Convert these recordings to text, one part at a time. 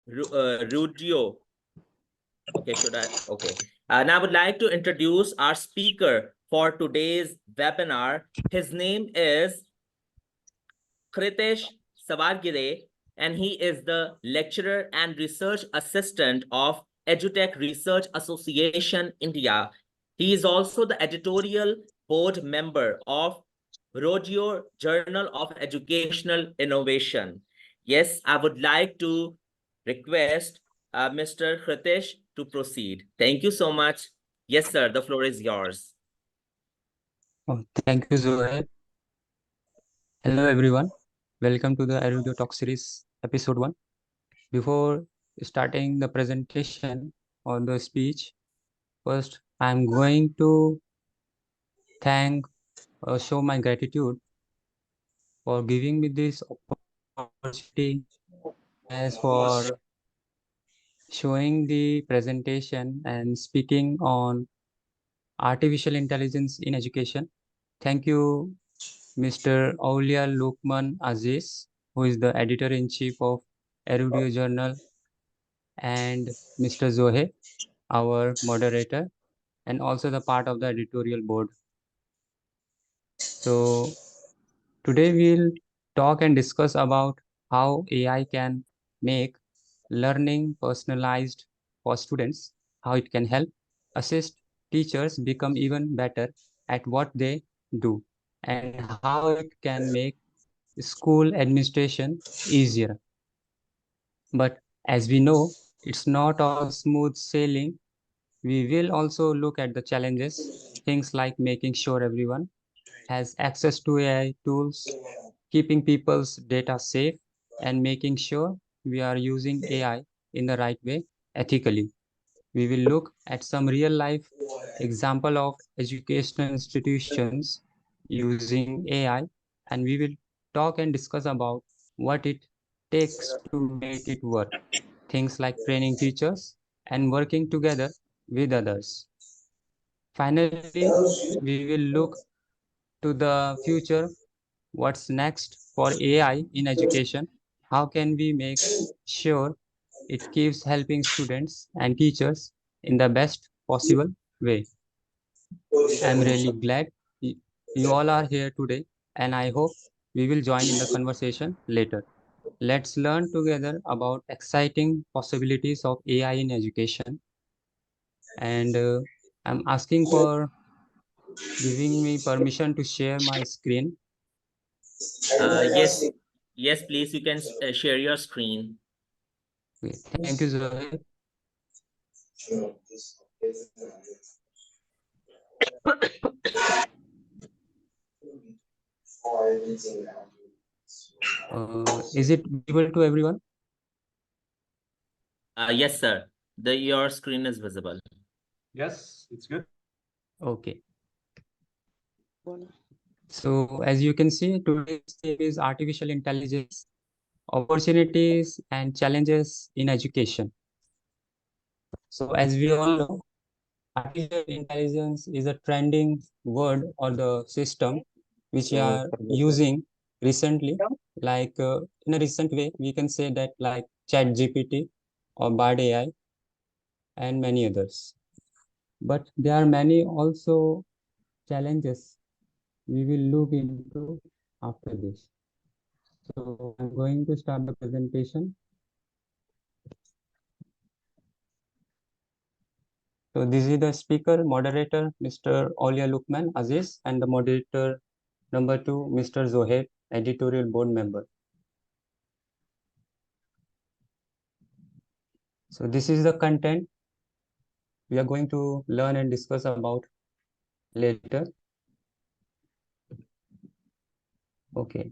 Erudio. Okay, should I? Okay. Now I would like to introduce our speaker for today's webinar. His name is Khritish Swargiary, and he is the lecturer and research assistant of EdTech Research Association India. He is also the editorial board member of Erudio Journal of Educational Innovation. Yes, I would like to request Mr. Khritish to proceed. Thank you so much. Yes, sir, the floor is yours. Oh, thank you, Zohaib. Hello, everyone. Welcome to the Erudio Talk Series, Episode 1. Before starting the presentation or the speech, first I'm going to thank or show my gratitude for giving me this opportunity as for showing the presentation and speaking on artificial intelligence in education. Thank you, Mr. Aulia Lukman Aziz, who is the editor-in-chief of Erudio Journal, and Mr. Zohaib, our moderator, and also the part of the editorial board. So today we'll talk and discuss about how AI can make learning personalized for students, how it can help assist teachers become even better at what they do, and how it can make school administration easier. But as we know, it's not all smooth sailing. We will also look at the challenges, things like making sure everyone has access to AI tools, keeping people's data safe, and making sure we are using AI in the right way ethically. We will look at some real life example of educational institutions using AI, and we will talk and discuss about what it takes to make it work. Things like training teachers and working together with others. Finally, we will look to the future. What's next for AI in education? How can we make sure it keeps helping students and teachers in the best possible way? I'm really glad you all are here today, and I hope we will join in the conversation later. Let's learn together about exciting possibilities of AI in education. And I'm asking for giving me permission to share my screen. Yes, yes, please, you can share your screen. Okay, thank you, Zohaib. Is it visible to everyone? Yes, sir. Your screen is visible. Yes, it's good. Okay. So as you can see, today's theme is artificial intelligence, opportunities and challenges in education. So as we all know, artificial intelligence is a trending word or the system which we are using recently. Like in a recent way, we can say that like ChatGPT or Bard AI and many others. But there are many also challenges we will look into after this. So I'm going to start the presentation. So this is the speaker, moderator, Mr. Aulia Lukman Aziz, and the moderator number 2, Mr. Zohaib, editorial board member. So this is the content we are going to learn and discuss about later. Okay.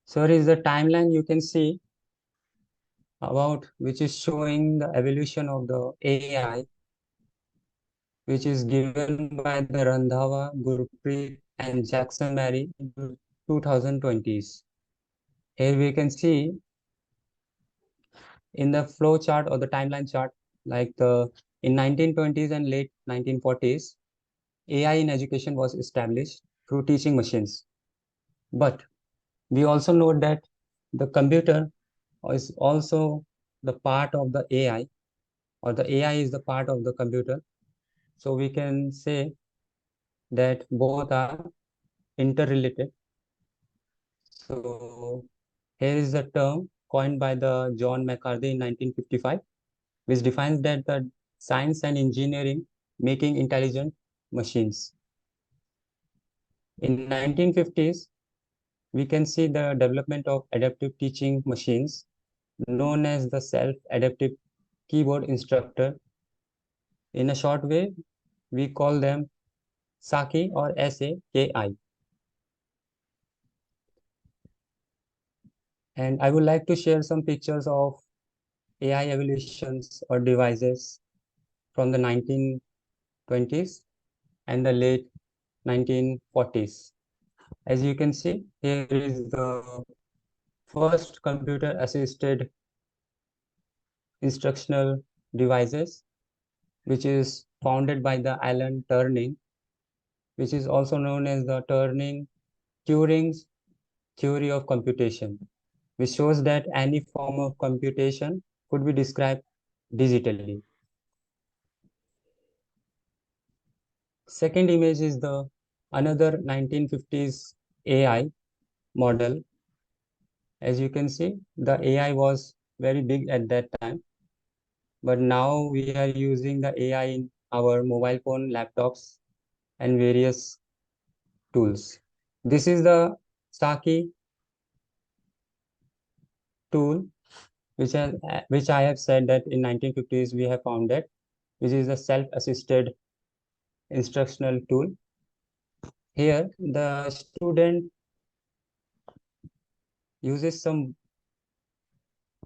So here is the timeline you can see about which is showing the evolution of the AI, which is given by the Randhawa, Gurpreet, and Jackson Mary in 2020s. Here we can see in the flow chart or the timeline chart, like in 1920s and late 1940s, AI in education was established through teaching machines. But we also know that the computer is also the part of the AI, or the AI is the part of the computer. So we can say that both are interrelated. So here is the term coined by the John McCarthy in 1955, which defines that the science and engineering making intelligent machines. In 1950s, we can see the development of adaptive teaching machines known as the self-adaptive keyboard instructor. In a short way, we call them SAKI or SAKI. And I would like to share some pictures of AI evolutions or devices from the 1920s and the late 1940s. As you can see, here is the first computer-assisted instructional devices, which is founded by the Alan Turing, which is also known as the Turing's theory of computation, which shows that any form of computation could be described digitally. Second image is the another 1950s AI model. As you can see, the AI was very big at that time, but now we are using the AI in our mobile phone, laptops, and various tools. This is the Saki tool, which I have said that in 1950s we have found that, which is a self-assisted instructional tool. Here, the student uses some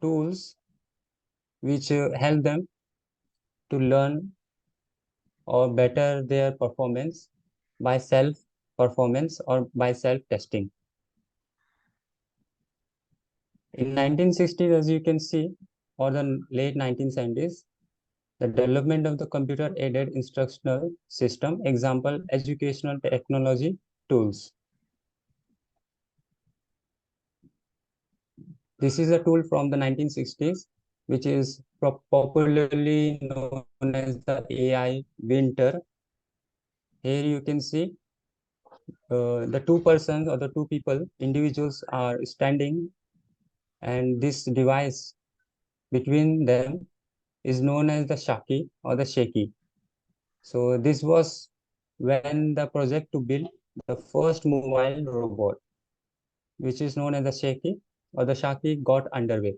tools which help them to learn or better their performance by self-performance or by self-testing. In 1960s, as you can see, or the late 1970s, the development of the computer-aided instructional system, example, educational technology tools. This is a tool from the 1960s, which is popularly known as the AI Winter. Here you can see the two persons or the two people, individuals are standing, and this device between them is known as the Shaki or the Shaky. So this was when the project to build the first mobile robot, which is known as the Shaky or the Shaki, got underway.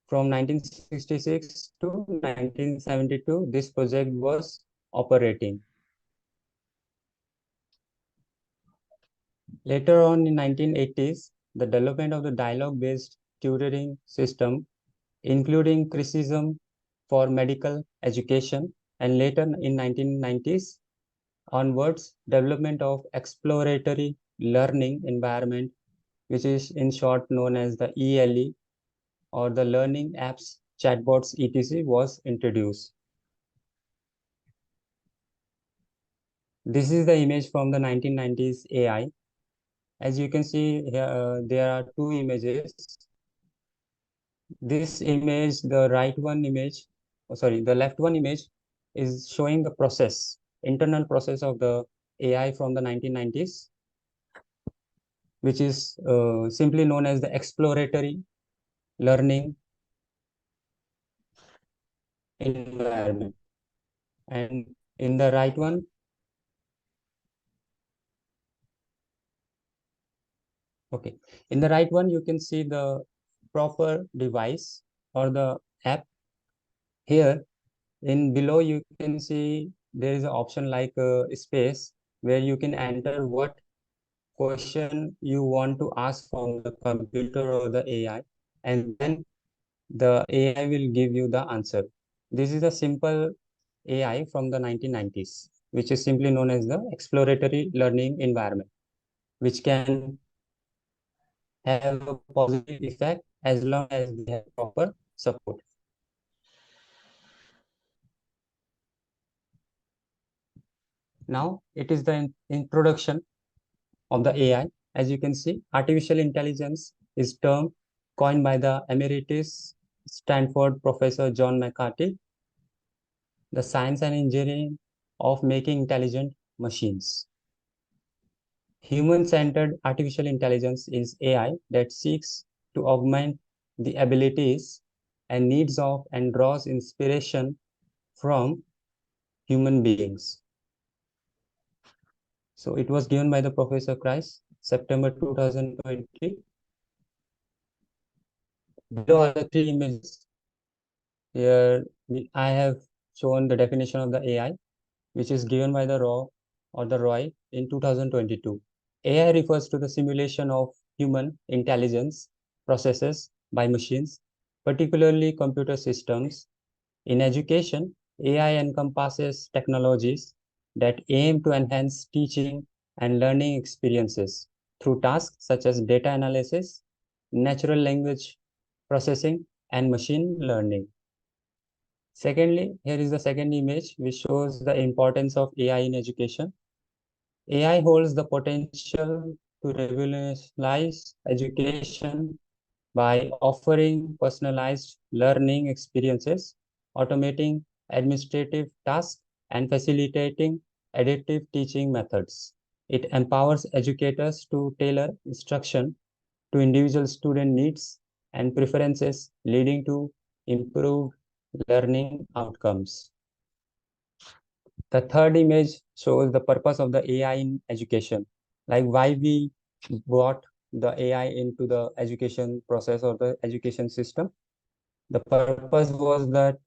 From 1966 to 1972, this project was operating. Later on in 1980s, the development of the dialogue-based tutoring system, including criticism for medical education, and later in 1990s onwards, development of exploratory learning environment, which is in short known as the ELE, or the learning apps, chatbots, etc. was introduced. This is the image from the 1990s AI. As you can see here, there are two images. This image, the right one image, the left one image is showing the process, internal process of the AI from the 1990s, which is simply known as the exploratory learning environment. And in the right one, okay, in the right one, you can see the proper device or the app. Here in below, you can see there is an option like space where you can enter what question you want to ask from the computer or the AI, and then the AI will give you the answer. This is a simple AI from the 1990s, which is simply known as the exploratory learning environment, which can have a positive effect as long as they have proper support. Now it is the introduction of the AI. As you can see, artificial intelligence is term coined by the emeritus Stanford Professor John McCarthy, the science and engineering of making intelligent machines. Human-centered artificial intelligence is AI that seeks to augment the abilities and needs of and draws inspiration from human beings. So it was given by the Professor Christ, September 2020. Below are the three images. Here I have shown the definition of the AI, which is given by the Roy in 2022. AI refers to the simulation of human intelligence processes by machines, particularly computer systems. In education, AI encompasses technologies that aim to enhance teaching and learning experiences through tasks such as data analysis, natural language processing, and machine learning. Secondly, here is the second image, which shows the importance of AI in education. AI holds the potential to revolutionize education by offering personalized learning experiences, automating administrative tasks, and facilitating adaptive teaching methods. It empowers educators to tailor instruction to individual student needs and preferences, leading to improved learning outcomes. The third image shows the purpose of the AI in education, like why we brought the AI into the education process or the education system. The purpose was that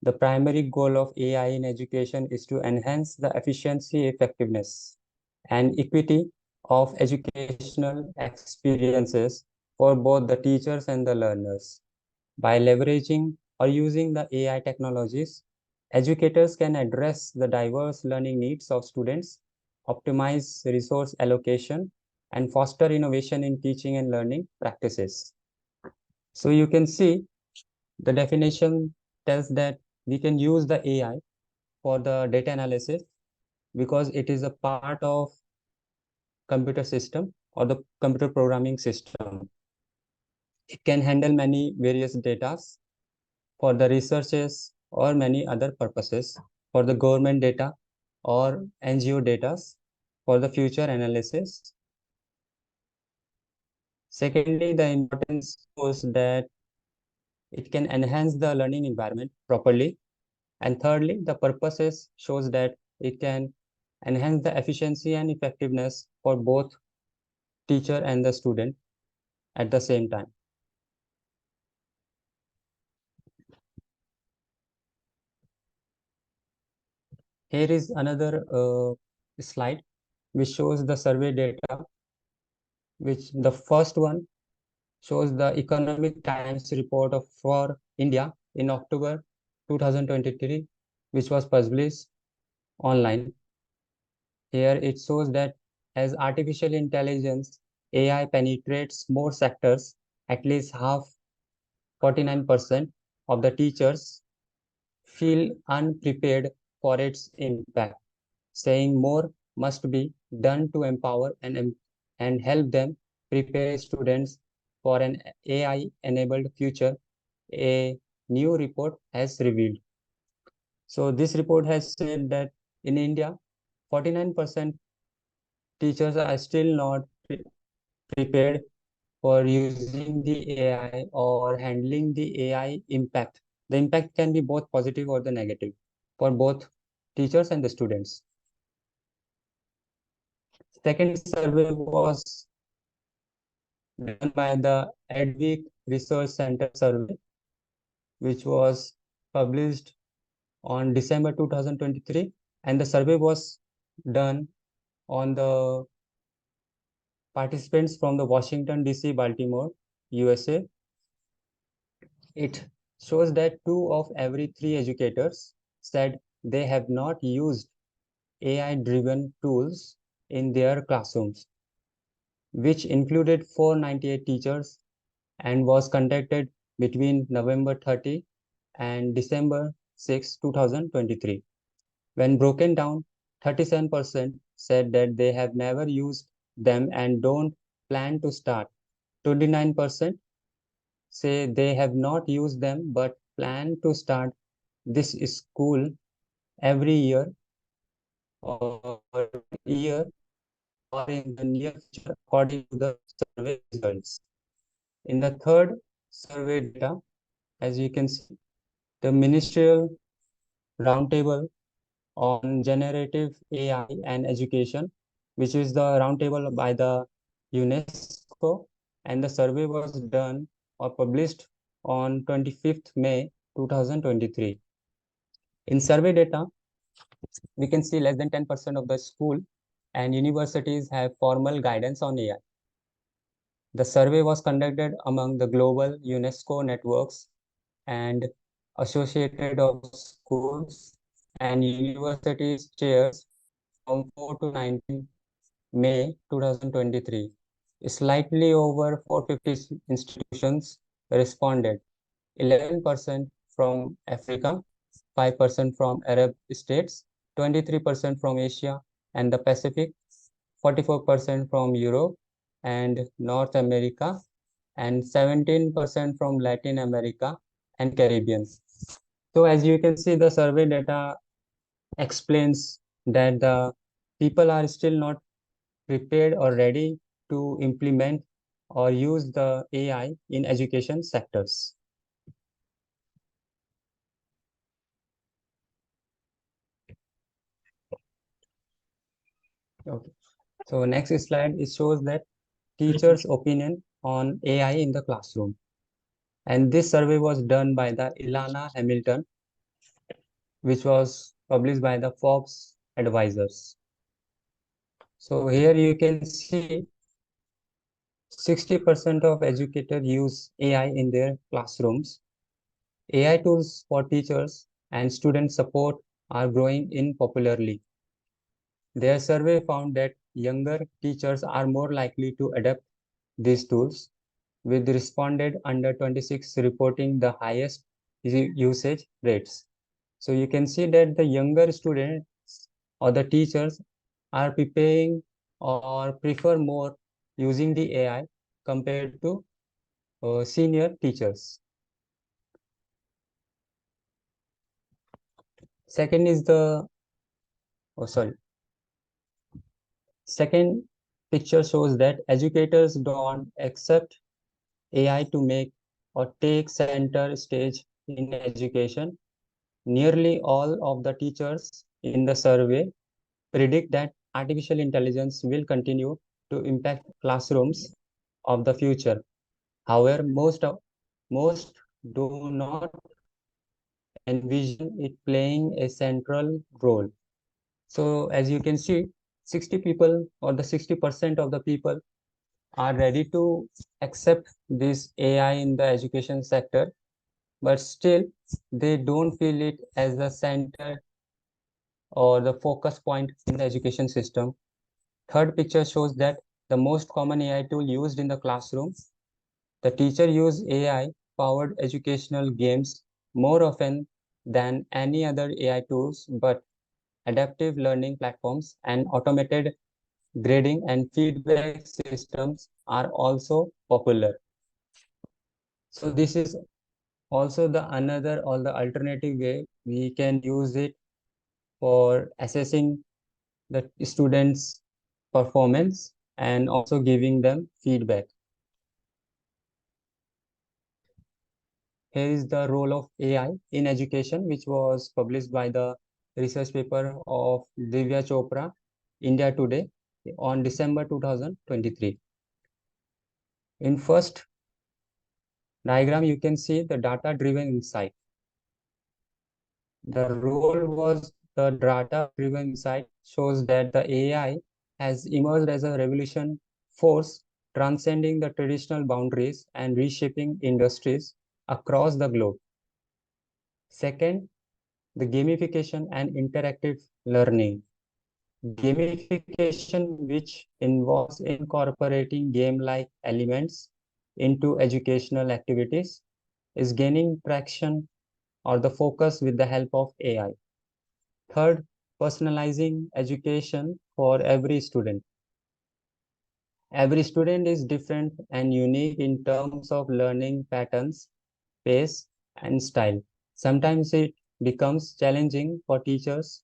the primary goal of AI in education is to enhance the efficiency, effectiveness, and equity of educational experiences for both the teachers and the learners. By leveraging or using the AI technologies, educators can address the diverse learning needs of students, optimize resource allocation, and foster innovation in teaching and learning practices. So you can see the definition tells that we can use the AI for the data analysis because it is a part of computer system or the computer programming system. It can handle many various data for the researches or many other purposes, for the government data or NGO data for the future analysis. Secondly, the importance was that it can enhance the learning environment properly. And thirdly, the purposes shows that it can enhance the efficiency and effectiveness for both teacher and the student at the same time. Here is another slide which shows the survey data, which the first one shows the Economic Times report for India in October 2023, which was published online. Here it shows that as artificial intelligence, AI penetrates more sectors, at least half, 49% of the teachers feel unprepared for its impact, saying more must be done to empower and help them prepare students for an AI-enabled future, a new report has revealed. So this report has said that in India, 49% teachers are still not prepared for using the AI or handling the AI impact. The impact can be both positive or the negative for both teachers and the students. Second survey was done by the EdTech Research Center survey, which was published on December 2023, and the survey was done on the participants from the Washington, D.C., Baltimore, USA. It shows that 2 of every 3 educators said they have not used AI-driven tools in their classrooms, which included 498 teachers and was conducted between November 30 and December 6, 2023. When broken down, 37% said that they have never used them and don't plan to start. 29% say they have not used them but plan to start this school every year or year or in the near future according to the survey results. In the third survey data, as you can see, the ministerial roundtable on generative AI and education, which is the roundtable by the UNESCO, and the survey was done or published on 25th May 2023. In survey data, we can see less than 10% of the school and universities have formal guidance on AI. The survey was conducted among the global UNESCO networks and associated of schools and universities chairs from 4 to 19 May 2023. Slightly over 450 institutions responded, 11% from Africa, 5% from Arab states, 23% from Asia and the Pacific, 44% from Europe and North America, and 17% from Latin America and Caribbean. So as you can see, the survey data explains that the people are still not prepared or ready to implement or use the AI in education sectors. Okay. So next slide, it shows that teachers' opinion on AI in the classroom. And this survey was done by the Ilana Hamilton, which was published by the Forbes Advisors. So here you can see 60% of educators use AI in their classrooms. AI tools for teachers and student support are growing in popularly. Their survey found that younger teachers are more likely to adapt these tools, with responded under 26 reporting the highest usage rates. So you can see that the younger students or the teachers are preparing or prefer more using the AI compared to senior teachers. Second is the, oh sorry, second picture shows that educators don't accept AI to make or take center stage in education. Nearly all of the teachers in the survey predict that artificial intelligence will continue to impact classrooms of the future. However, most do not envision it playing a central role. So as you can see, 60 people or the 60% of the people are ready to accept this AI in the education sector, but still they don't feel it as the center or the focus point in the education system. Third picture shows that the most common AI tool used in the classroom, the teacher use AI powered educational games more often than any other AI tools, but adaptive learning platforms and automated grading and feedback systems are also popular. So this is also the another or the alternative way we can use it for assessing the students' performance and also giving them feedback. Here is the role of AI in education, which was published by the research paper of Divya Chopra, India Today, on December 2023. In first diagram, you can see the data-driven insight. The role was the data-driven insight shows that the AI has emerged as a revolution force transcending the traditional boundaries and reshaping industries across the globe. Second, the gamification and interactive learning. Gamification, which involves incorporating game-like elements into educational activities, is gaining traction or the focus with the help of AI. Third, personalizing education for every student. Every student is different and unique in terms of learning patterns, pace, and style. Sometimes it becomes challenging for teachers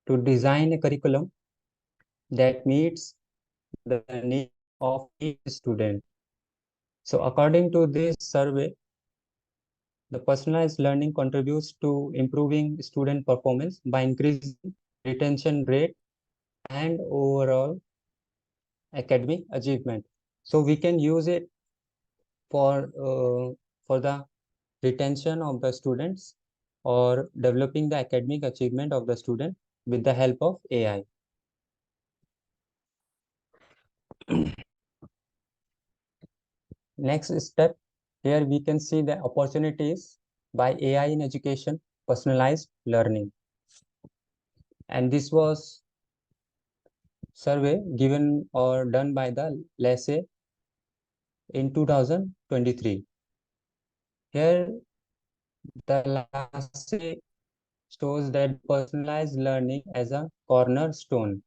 to design a curriculum that meets the needs of each student. So according to this survey, the personalized learning contributes to improving student performance by increasing retention rate and overall academic achievement. So we can use it for the retention of the students or developing the academic achievement of the student with the help of AI. Next step, here we can see the opportunities by AI in education, personalized learning. And this was survey given or done by the LASE in 2023. Here, the LASE shows that personalized learning as a cornerstone.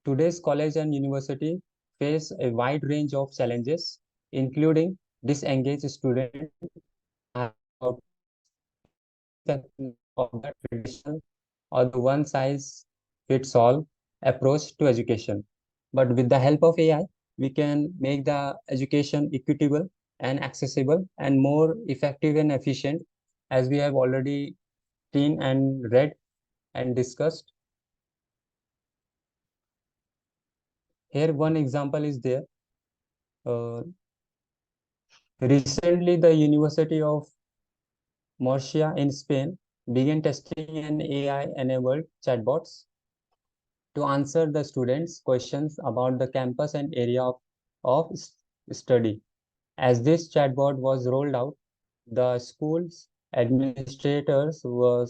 Today's college and university face a wide range of challenges, including disengaged students of the traditional or the one-size-fits-all approach to education. But with the help of AI, we can make the education equitable and accessible and more effective and efficient, as we have already seen and read and discussed. Here, one example is there. Recently, the University of Murcia in Spain began testing an AI-enabled chatbots to answer the students' questions about the campus and area of study. As this chatbot was rolled out, the school's administrators were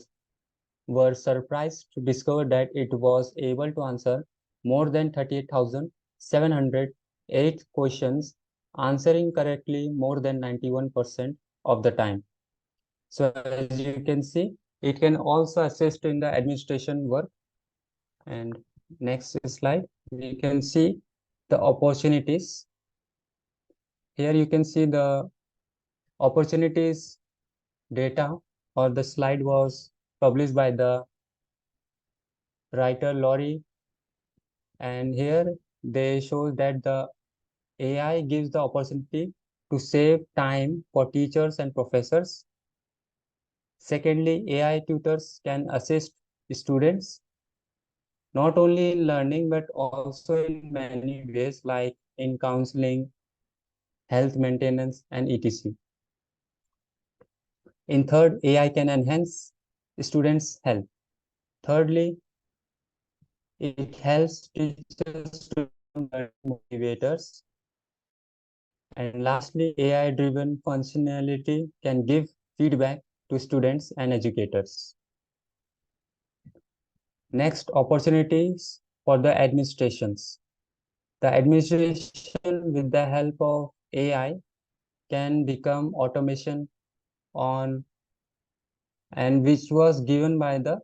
surprised to discover that it was able to answer more than 38,708 questions, answering correctly more than 91% of the time. So as you can see, it can also assist in the administration work. And next slide, we can see the opportunities. Here you can see the opportunities data, or the slide was published by the writer Laurie. And here they show that the AI gives the opportunity to save time for teachers and professors. Secondly, AI tutors can assist students not only in learning but also in many ways like in counseling, health maintenance, and etc. In third, AI can enhance students' health. Thirdly, it helps teachers to become learning motivators. And lastly, AI-driven functionality can give feedback to students and educators. Next, opportunities for the administrations. The administration with the help of AI can become automation on, and which was given by the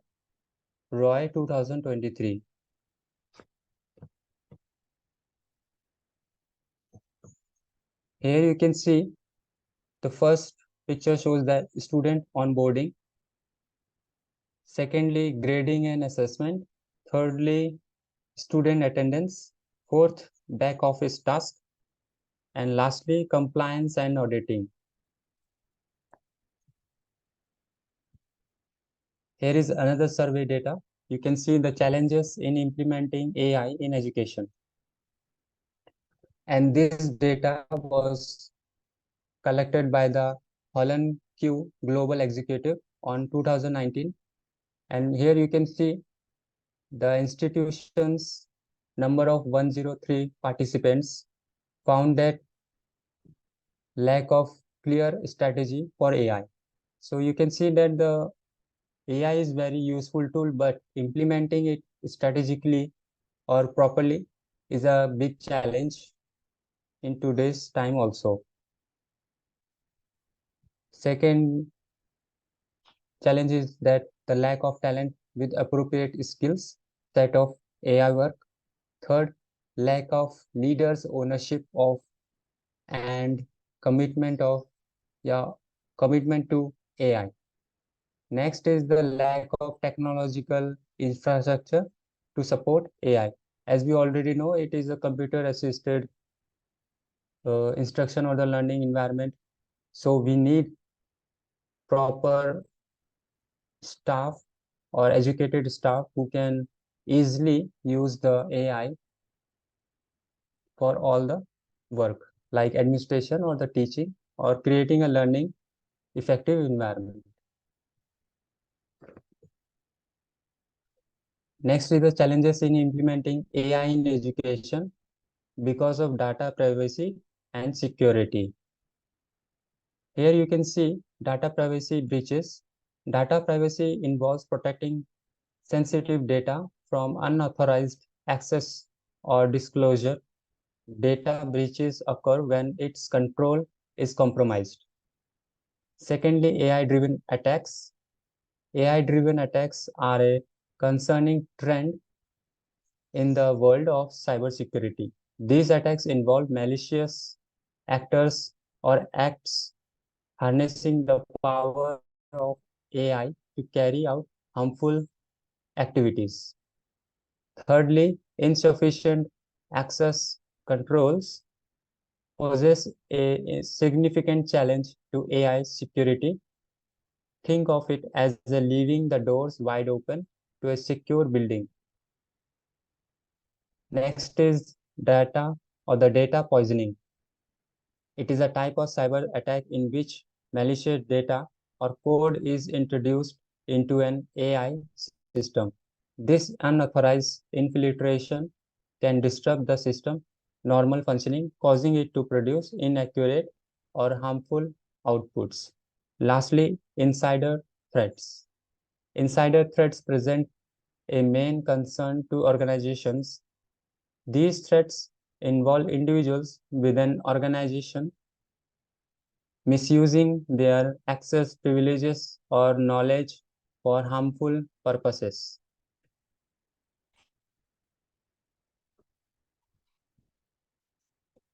Roy 2023. Here you can see the first picture shows the student onboarding. Secondly, grading and assessment. Thirdly, student attendance. Fourth, back office task. And lastly, compliance and auditing. Here is another survey data. You can see the challenges in implementing AI in education. And this data was collected by the Holland Q Global Executive on 2019. And here you can see the institution's number of 103 participants found that lack of clear strategy for AI. So you can see that the AI is very useful tool, but implementing it strategically or properly is a big challenge in today's time also. Second challenge is that the lack of talent with appropriate skills set of AI work. Third, lack of leaders' ownership of and commitment of commitment to AI. Next is the lack of technological infrastructure to support AI. As we already know, it is a computer assisted instruction or the learning environment. So we need proper staff or educated staff who can easily use the AI for all the work like administration or the teaching or creating a learning effective environment. Next is the challenges in implementing AI in education because of data privacy and security. Here you can see data privacy breaches. Data privacy involves protecting sensitive data from unauthorized access or disclosure. Data breaches occur when its control is compromised. Secondly, AI-driven attacks. AI-driven attacks are a concerning trend in the world of cybersecurity. These attacks involve malicious actors or acts harnessing the power of AI to carry out harmful activities. Thirdly, insufficient access controls poses a significant challenge to AI security. Think of it as leaving the doors wide open to a secure building. Next is data or the data poisoning. It is a type of cyber attack in which malicious data or code is introduced into an AI system. This unauthorized infiltration can disrupt the system normal functioning, causing it to produce inaccurate or harmful outputs. Lastly, insider threats. Insider threats present a main concern to organizations. These threats involve individuals within organization misusing their access privileges or knowledge for harmful purposes.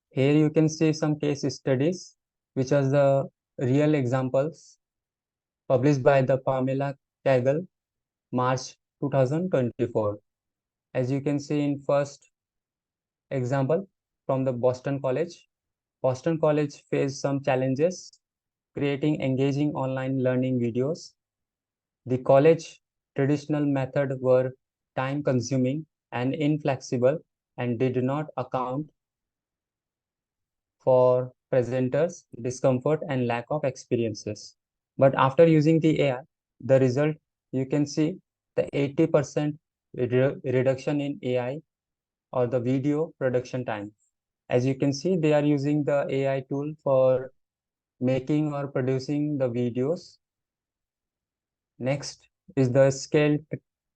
Here you can see some case studies, which are the real examples published by the Pamela Cagle, March 2024. As you can see in first example from the Boston College. Boston College faced some challenges creating engaging online learning videos. The college traditional method were time consuming and inflexible and did not account for presenters' discomfort and lack of experiences. But after using the AI, the result you can see the 80% reduction in AI or the video production time. As you can see, they are using the AI tool for making or producing the videos. Next is the scaled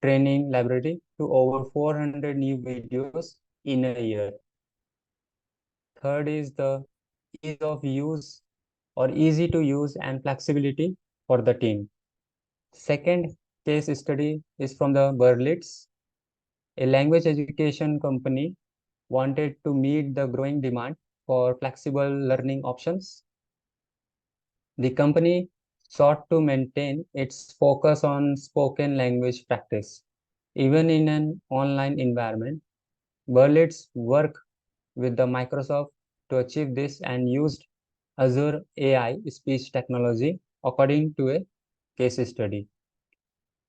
training library to over 400 new videos in a year. Third is the ease of use or easy to use and flexibility for the team. Second case study is from the Berlitz. A language education company wanted to meet the growing demand for flexible learning options. The company sought to maintain its focus on spoken language practice. Even in an online environment, Berlitz worked with the Microsoft to achieve this and used Azure AI speech technology according to a case study.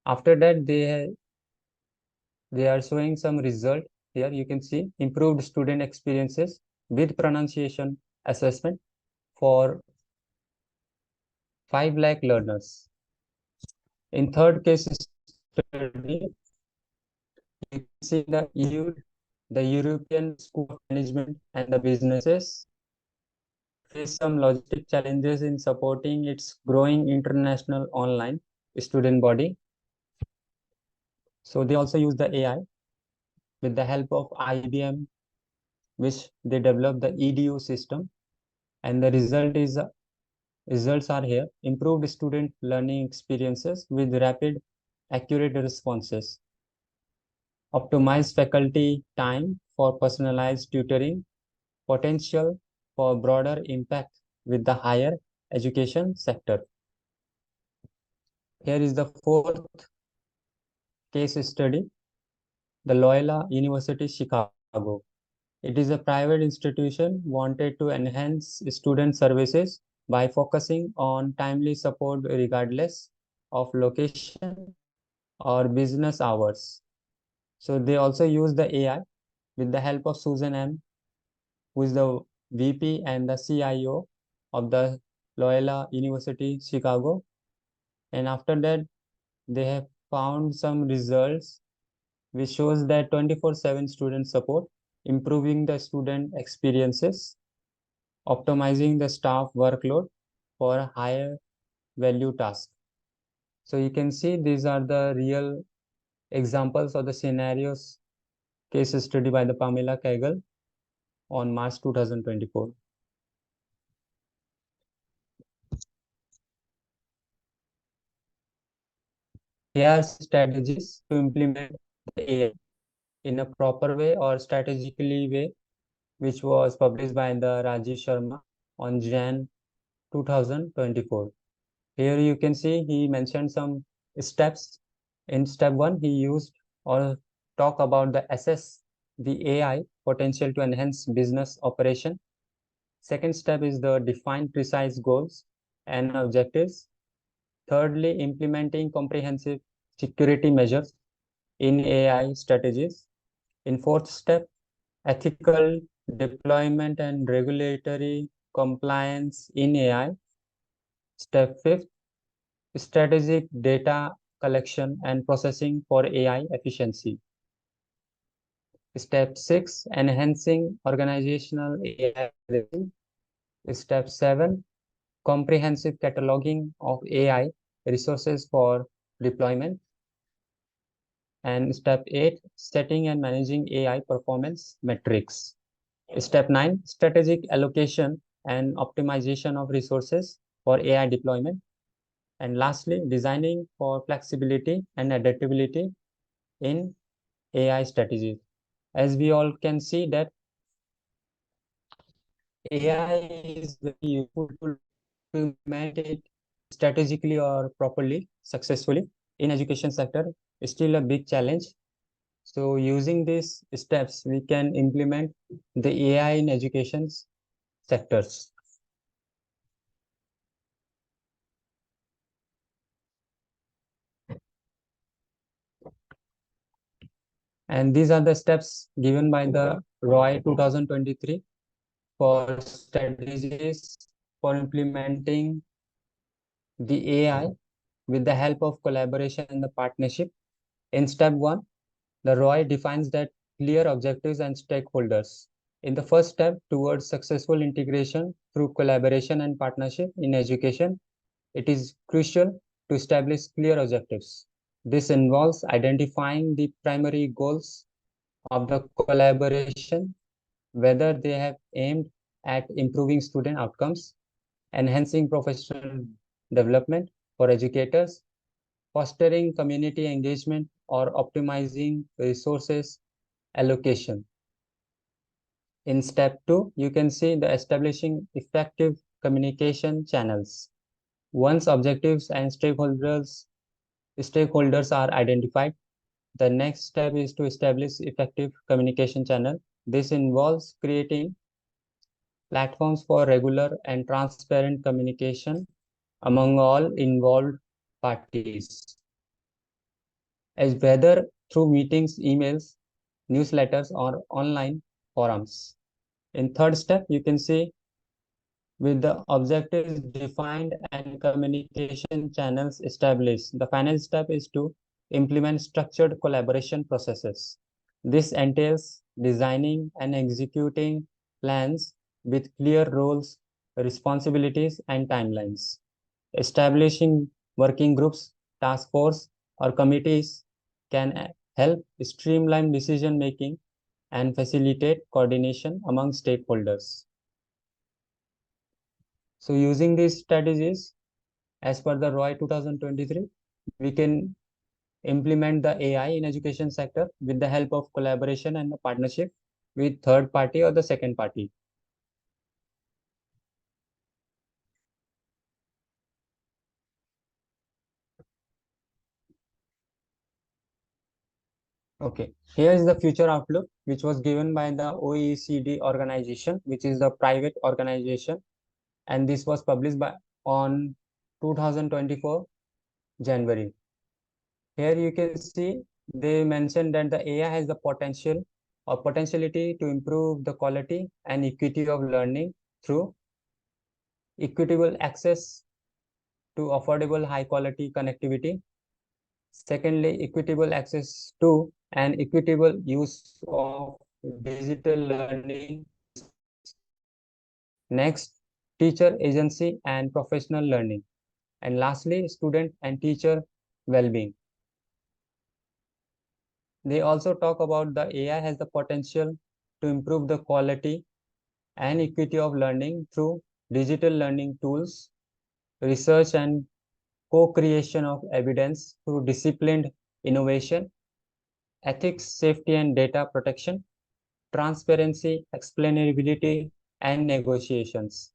After that, they are showing some result. Here you can see improved student experiences with pronunciation assessment for 5 lakh learners. In third case study, you can see the EU, the European School of Management and the businesses face some logistic challenges in supporting its growing international online student body. So they also use the AI with the help of IBM, which they developed the EDU system, and the results are here: improved student learning experiences with rapid, accurate responses. optimize faculty time for personalized tutoring, potential for broader impact with the higher education sector. Here is the fourth case study, the Loyola University Chicago. It is a private institution wanted to enhance student services by focusing on timely support regardless of location or business hours. So they also use the AI with the help of Susan M., who is the VP and the CIO of the Loyola University Chicago. And after that, they have found some results which shows that 24/7 student support, improving the student experiences, optimizing the staff workload for a higher value task. So you can see these are the real examples of the scenarios case study by the Pamela Kegel on March 2024. Here are strategies to implement the AI in a proper way or strategically way, which was published by the Rajiv Sharma on Jan 2024. Here you can see he mentioned some steps. In step 1, he used or talk about the assess the AI potential to enhance business operation. Second step is the define precise goals and objectives. Thirdly, implementing comprehensive security measures in AI strategies. In fourth step, ethical deployment and regulatory compliance in AI. Step fifth, strategic data collection and processing for AI efficiency. Step 6, enhancing organizational AI. Step 7, comprehensive cataloging of AI resources for deployment. And step 8, setting and managing AI performance metrics. Step 9, strategic allocation and optimization of resources for AI deployment. And lastly, designing for flexibility and adaptability in AI strategies. As we all can see that AI is very useful to implement it strategically or properly, successfully in education sector is still a big challenge. So using these steps, we can implement the AI in education sectors. And these are the steps given by the ROI 2023 for strategies for implementing the AI with the help of collaboration and the partnership. In step 1, the ROI defines that clear objectives and stakeholders. In the first step towards successful integration through collaboration and partnership in education, it is crucial to establish clear objectives. This involves identifying the primary goals of the collaboration, whether they have aimed at improving student outcomes, enhancing professional development for educators, fostering community engagement, or optimizing resources allocation. In step 2, you can see the establishing effective communication channels. Once objectives and stakeholders are identified, the next step is to establish effective communication channel. This involves creating platforms for regular and transparent communication among all involved parties, as whether through meetings, emails, newsletters, or online forums. In third step, you can see with the objectives defined and communication channels established, the final step is to implement structured collaboration processes. This entails designing and executing plans with clear roles, responsibilities, and timelines. Establishing working groups, task force, or committees can help streamline decision making and facilitate coordination among stakeholders. So using these strategies, as per the ROI 2023, we can implement the AI in education sector with the help of collaboration and the partnership with third party or the second party. Okay, here is the future outlook, which was given by the OECD organization, which is the private organization, and this was published by on 2024 January. Here you can see they mentioned that the AI has the potential or potentiality to improve the quality and equity of learning through equitable access to affordable high quality connectivity. Secondly, equitable access to and equitable use of digital learning. Next, teacher agency and professional learning. And lastly, student and teacher well-being. They also talk about the AI has the potential to improve the quality and equity of learning through digital learning tools, research and co-creation of evidence through disciplined innovation, ethics, safety and data protection, transparency, explainability, and negotiations.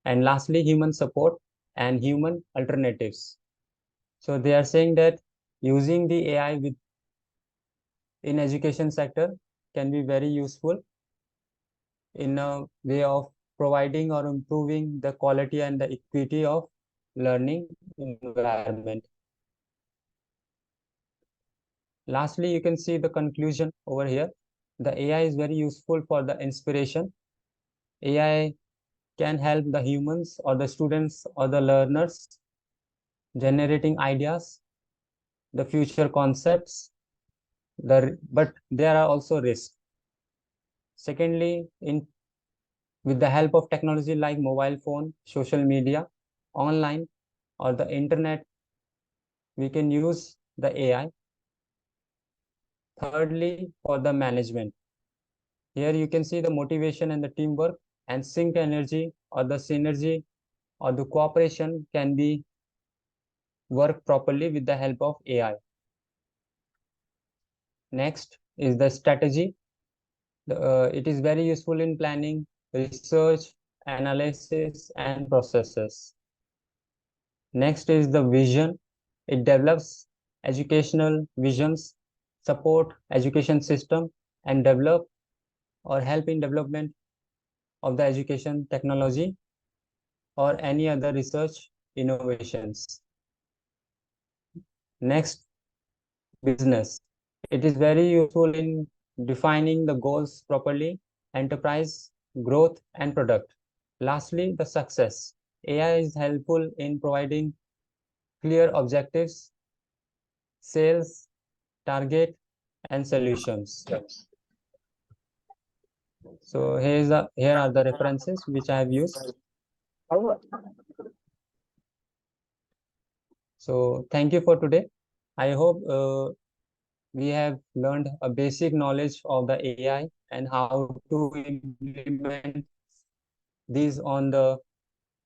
And lastly, human support and human alternatives. So they are saying that using the AI in education sector can be very useful in a way of providing or improving the quality and the equity of learning environment. Lastly, you can see the conclusion over here. The AI is very useful for the inspiration. AI can help the humans or the students or the learners generating ideas, the future concepts, but there are also risks. Secondly, with the help of technology like mobile phone, social media, online, or the internet, we can use the AI. Thirdly, for the management. Here you can see the motivation and the teamwork and sync energy or the synergy or the cooperation can be work properly with the help of AI. Next is the strategy. It is very useful in planning, research, analysis, and processes. Next is the vision. It develops educational visions, support education system, and develop or help in development of the education technology or any other research innovations. Next, business. It is very useful in defining the goals properly, enterprise, growth, and product. Lastly, the success. AI is helpful in providing clear objectives, sales, target, and solutions. So here are the references which I have used. So thank you for today. I hope we have learned a basic knowledge of the AI and how to implement these on the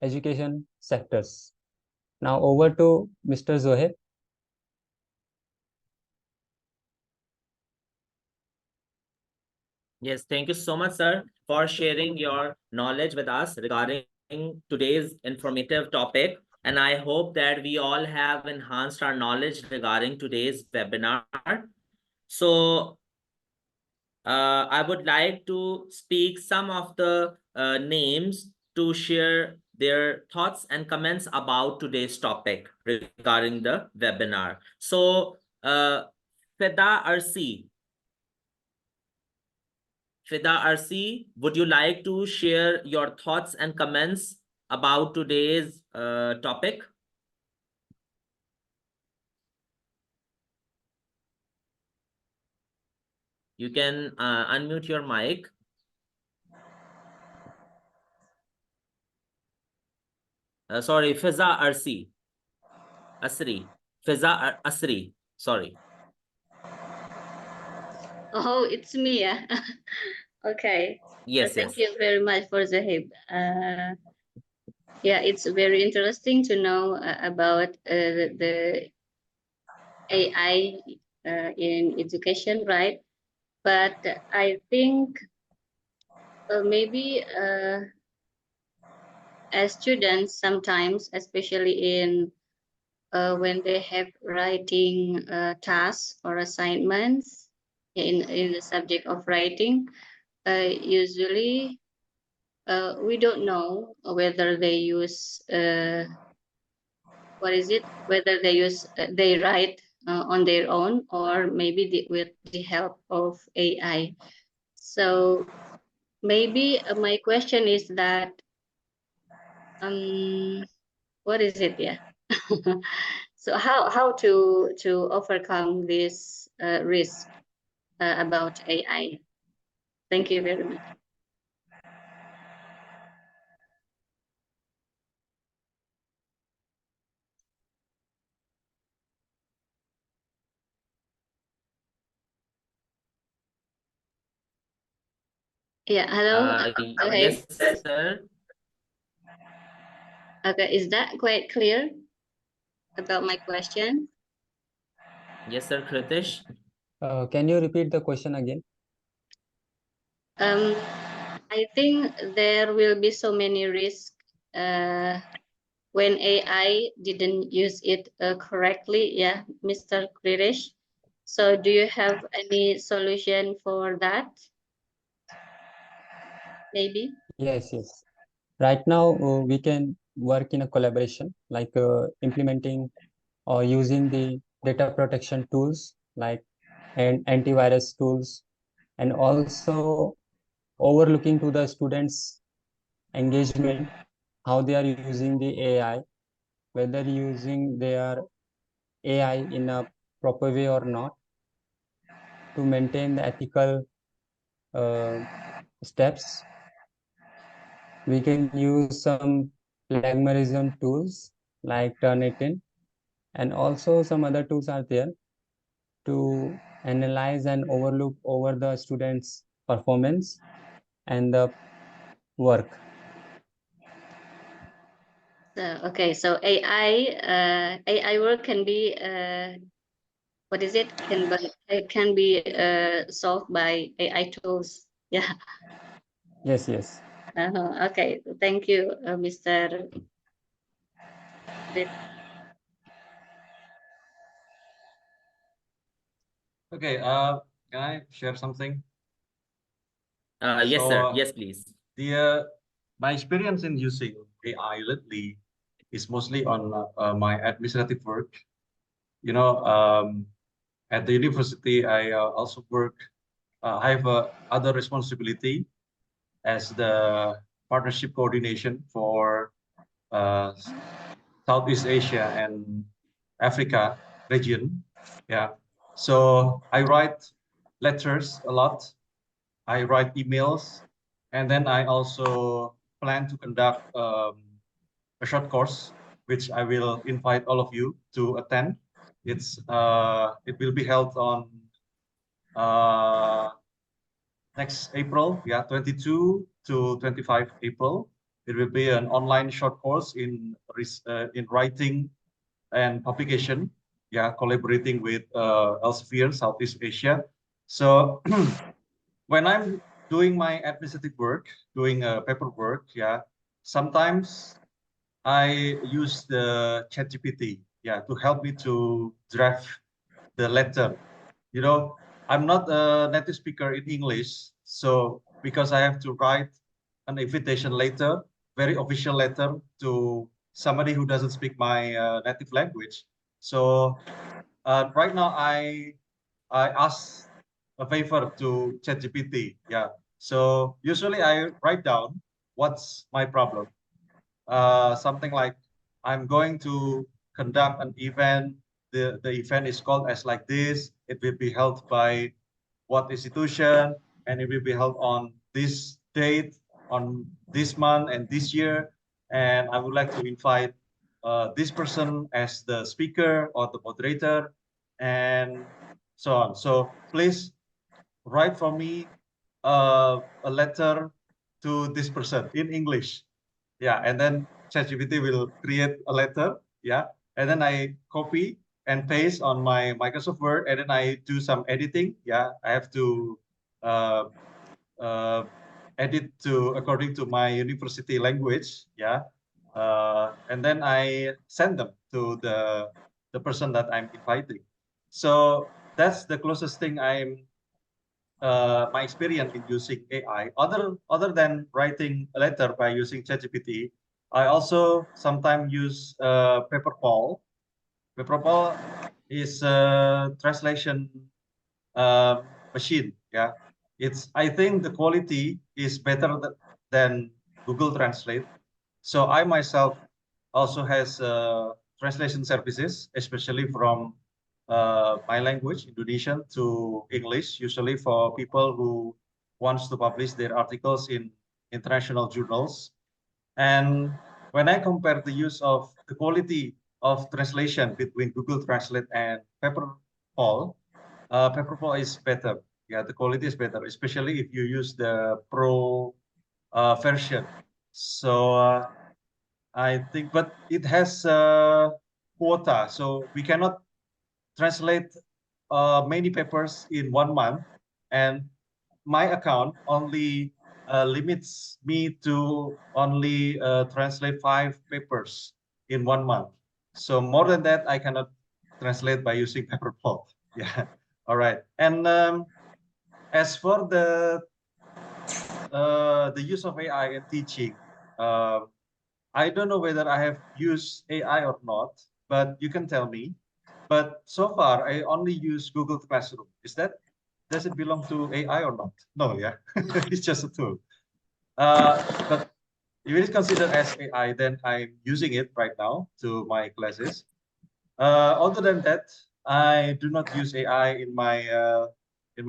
education sectors. Now over to Mr. Zohaib. Yes, thank you so much, sir, for sharing your knowledge with us regarding today's informative topic. And I hope that we all have enhanced our knowledge regarding today's webinar. So I would like to speak some of the names to share their thoughts and comments about today's topic regarding the webinar. So Feda Arsi, would you like to share your thoughts and comments about today's topic? You can unmute your mic. Sorry, Fiza Arsi. Asri. Fiza Asri. Sorry. Oh, it's me. Yeah. Okay. Yes, Thank yes. you very much for Zohaib. Yeah, it's very interesting to know about the AI in education, right? But I think maybe as students sometimes, especially in when they have writing tasks or assignments in the subject of writing, usually we don't know whether they use what is it? Whether they use they write on their own or maybe with the help of AI. So maybe my question is that what is it? Yeah. So how to overcome this risk about AI? Thank you very much. Yeah, hello. Zohaib. Yes, sir. Okay, is that quite clear about my question? Yes, sir, Khritish. Can you repeat the question again? I think there will be so many risks when AI didn't use it correctly. Yeah, Mr. Khritish. So do you have any solution for that? Maybe. Yes, yes. Right now, we can work in a collaboration, like implementing or using the data protection tools like and antivirus tools, and also overlooking to the students' engagement, how they are using the AI, whether using their AI in a proper way or not, to maintain the ethical uh, steps. We can use some plagiarism tools like Turnitin, and also some other tools are there to analyze and overlook over the students' performance and the work. Okay, so AI work can be what is it? It can be solved by AI tools. Yeah. Yes, yes. Okay. Thank you, Mr. Okay, can I share something? Yes, sir. So Yes, please. my experience in using AI lately is mostly on my administrative work. You know, at the university, I also work. I have other responsibility as the partnership coordination for uh, Southeast Asia and Africa region. Yeah. So I write letters a lot. I write emails, and then I also plan to conduct a short course, which I will invite all of you to attend. It will be held on uh, next April, yeah, 22 to 25 April. It will be an online short course in writing and publication, yeah, collaborating with Elsevier, Southeast Asia. So when I'm doing my administrative work, doing paperwork, yeah, sometimes I use the ChatGPT, yeah, to help me to draft the letter. You know, I'm not a native speaker in English, so because I have to write an invitation letter, very official letter to somebody who doesn't speak my native language. So right now I ask a favor to ChatGPT. Yeah. So usually I write down what's my problem. Something like I'm going to conduct an event. The event is called as like this. It will be held by what institution, and it will be held on this date, on this month and this year. And I would like to invite this person as the speaker or the moderator, and so on. So please write for me a letter to this person in English. Yeah, and then ChatGPT will create a letter. Yeah, and then I copy and paste on my Microsoft Word, and then I do some editing. Yeah, I have to edit according to my university language. Yeah, and then I send them to the person that I'm inviting. So that's the closest thing my experience in using AI. Other than writing a letter by using ChatGPT, I also sometimes use Paperpal. Paperpal is a translation machine. Yeah, I think the quality is better than Google Translate. So I myself also has translation services, especially from my language, Indonesian, to English, usually for people who wants to publish their articles in international journals. And when I compare the use of the quality of translation between Google Translate and Paperpal, Paperpal is better. Yeah, the quality is better, especially if you use the Pro version. So I think, but it has quota, so we cannot translate many papers in 1 month, and my account only limits me to only translate 5 papers in 1 month. So more than that, I cannot translate by using Paperpal. Yeah, all right. And as for the use of AI in teaching, I don't know whether I have used AI or not, but you can tell me. But so far, I only use Google Classroom. Does it belong to AI or not? No, yeah, it's just a tool. But if it is considered as AI, then I'm using it right now to my classes. Other than that, I do not use AI in my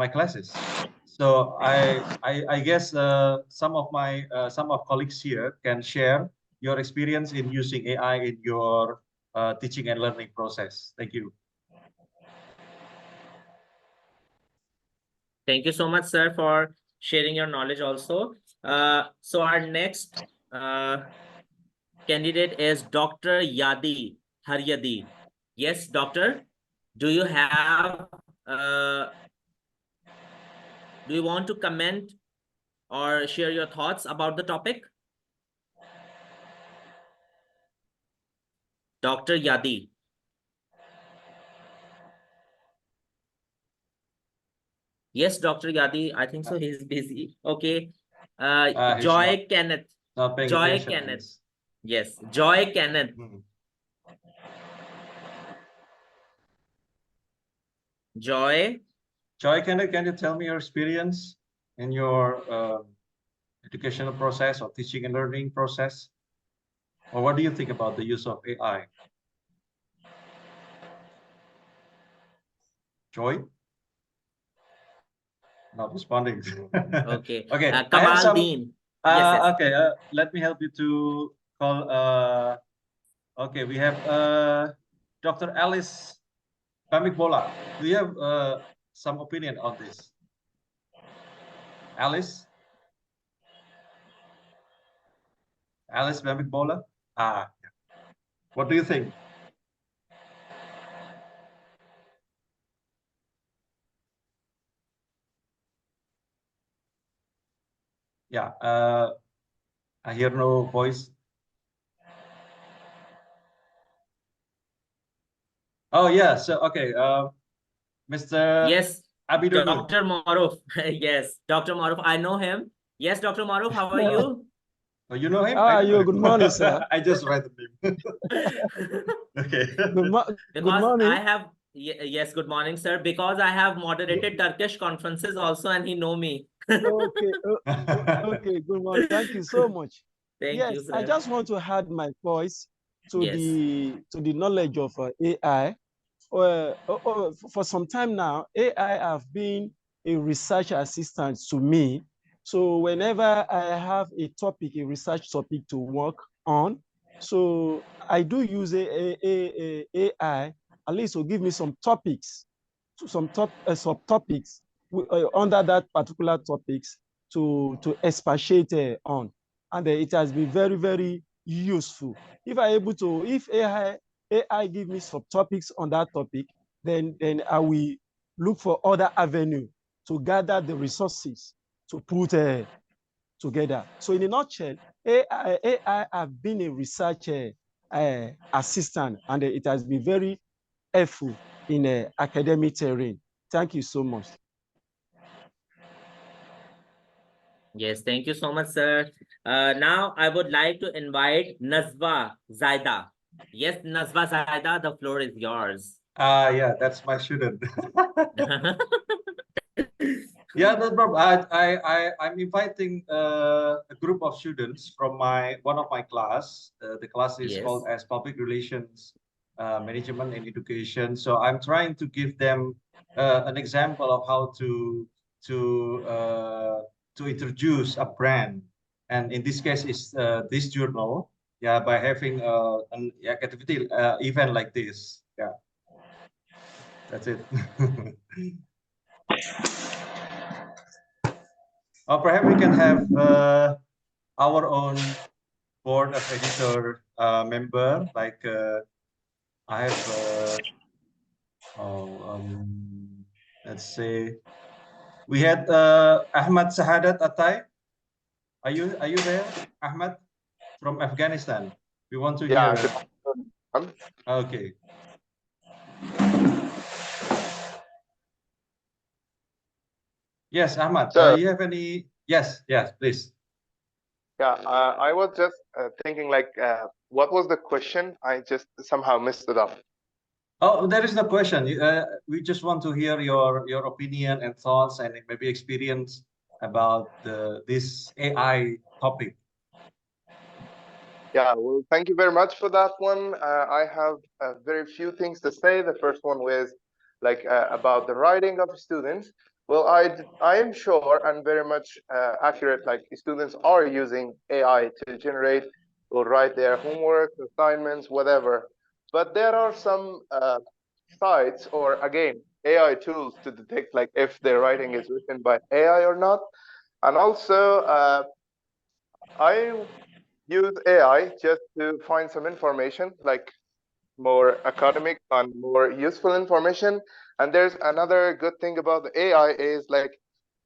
classes. So I guess some of colleagues here can share your experience in using AI in your teaching and learning process. Thank you. Thank you so much, sir, for sharing your knowledge also. So our next candidate is Dr. Yadi Haryadi. Yes, doctor, do you want to comment or share your thoughts about the topic? Dr. Yadi. Yes, Dr. Yadi, I think so. He's busy. Okay. Joy Kenneth. Not paying Joy attention, Kenneth. Yes, Joy Kenneth. Joy. Joy, can you tell me your experience in your educational process or teaching and learning process? Or what do you think about the use of AI? Joy? Not responding. Okay. Okay. I have some. Kamaldeen. Yes. Okay. Let me help you to call. Okay. We have Dr. Alice Pamikbola. Do you have some opinion on this? Alice? Alice Pamikbola? Yeah. What do you think? Yeah. I hear no voice. Oh yeah. So okay. Mr. Yes. Abidudun. Dr. Maruf. Yes, Dr. Maruf. I know him. Yes, Dr. Maruf, how are you? Oh, you know him? How are you? Good morning, sir. I just read the name. Okay. Good morning. Yes, good morning, sir. Because I have moderated Turkish conferences also, and he know me. Okay. Okay. Good morning. Thank you so much. Thank you, Yes, sir. I just want to add my voice to Yes. the knowledge of AI. For some time now, AI have been a research assistant to me. So whenever I have a research topic to work on, so I do use AI at least to give me some topics, subtopics under that particular topics to expatiate on, and it has been very, very useful. If AI AI give me subtopics on that topic, then I will look for other avenue to gather the resources to put together. So in a nutshell, AI have been a research assistant, and it has been very helpful in academic terrain. Thank you so much. Yes, thank you so much, sir. Now I would like to invite Nazwa Zaida. Yes, Nazwa Zaida, the floor is yours. Yeah, that's my student. Yeah, no problem. I'm inviting a group of students from one of my class. The class is called as Public Relations Management and Education. So I'm trying to give them an example of how to introduce a brand, and in this case is this journal. Yeah, by having an activity event like this. Yeah, that's it. Or perhaps we can have our own board of editor member, like I have, let's say, we had Ahmad Sahadat Atai. Are you there, Ahmad, from Afghanistan? We want to hear. Okay. Yes, Ahmad. You have any? Yes, please. Yeah, I was just thinking, like, what was the question? I just somehow missed it up. Oh, there is no question. We just want to hear your opinion and thoughts and maybe experience about this AI topic. Yeah, well, thank you very much for that one. I have very few things to say. The first one was like about the writing of students. Well, I am sure and very much accurate, like students are using AI to generate or write their homework, assignments, whatever. But there are some sites or, again, AI tools to detect like if their writing is written by AI or not. And also, I use AI just to find some information, like more academic and more useful information. And there's another good thing about the AI is like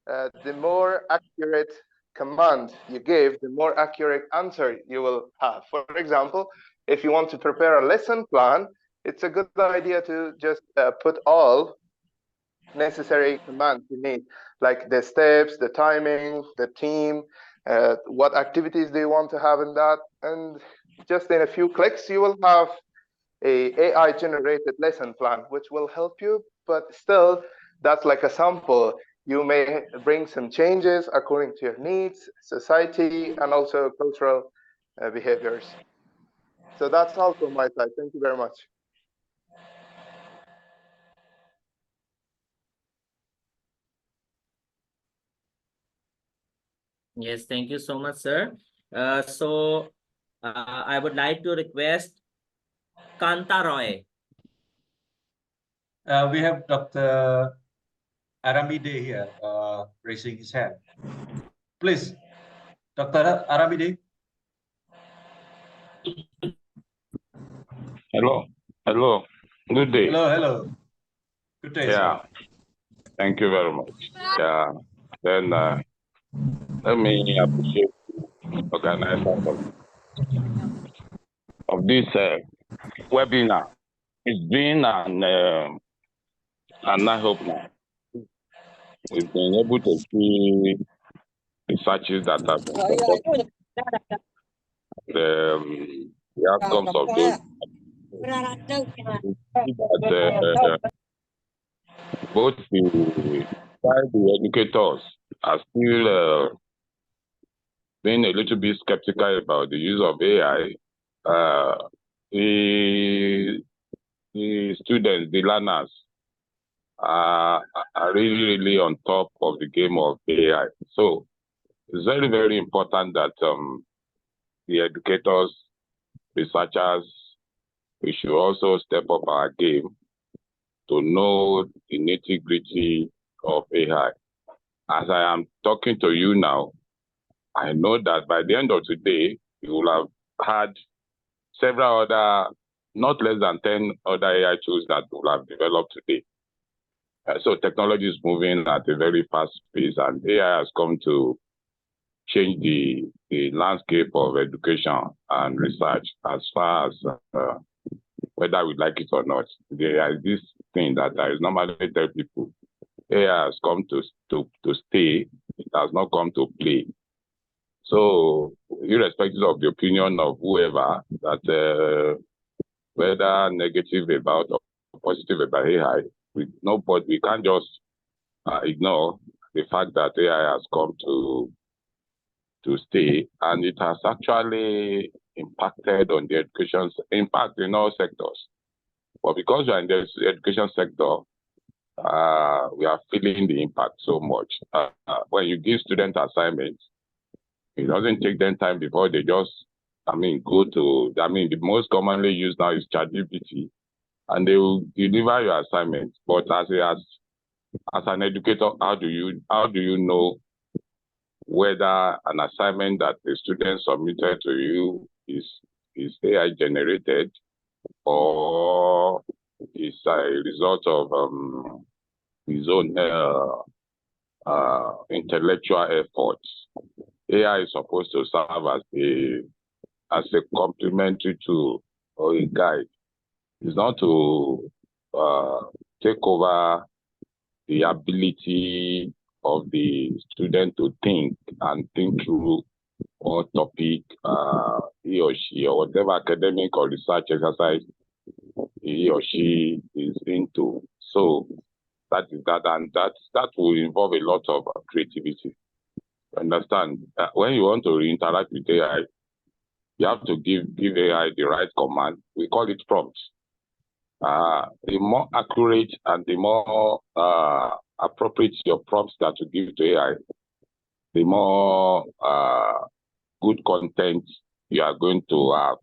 the more accurate command you give, the more accurate answer you will have. For example, if you want to prepare a lesson plan, it's a good idea to just put all necessary commands you need, like the steps, the timing, the team, what activities do you want to have in that, and just in a few clicks you will have a AI generated lesson plan which will help you. But still, that's like a sample. You may bring some changes according to your needs, society, and also cultural behaviors. So that's all from my side. Thank you very much. Yes, thank you so much, sir. I would like to request Kanta Roy. We have Dr. Aramide here raising his hand. Please, Dr. Aramide. Hello. Good day. Hello. Good day, yeah. Sir. Thank you very much. Yeah. Then let me appreciate the organizer of this webinar. It's been an eye-opener. We've been able to see researches that have been conducted, the outcomes of those. Both the educators are still being a little bit skeptical about the use of AI. The students, the learners, are really on top of the game of AI. So it's very, very important that the educators, researchers, we should also step up our game to know the nitty-gritty of AI. As I am talking to you now, I know that by the end of today, you will have had several other not less than 10 other AI tools that will have developed today. So technology is moving at a very fast pace, and AI has come to change the landscape of education and research as far as whether we like it or not. There is this thing that I normally tell people: AI has come to stay. It has not come to play. So, irrespective of the opinion of whoever, that whether negative about or positive about AI, we can't just ignore the fact that AI has come to stay, and it has actually impacted on the education, impact in all sectors. But because we are in the education sector, we are feeling the impact so much. When you give students assignments, it doesn't take them time before they just, go to, the most commonly used now is ChatGPT, and they will deliver your assignment. But as an educator, how do you know whether an assignment that the student submitted to you is AI generated or is a result of his own intellectual efforts? AI is supposed to serve as a complementary tool or a guide. It's not to take over the ability of the student to think through what topic he or she, or whatever academic or research exercise he or she is into. So that is that, and that will involve a lot of creativity. Understand? When you want to interact with AI, you have to give AI the right command. We call it prompts. The more accurate and the more appropriate your prompts that you give to AI, the more good content you are going to have.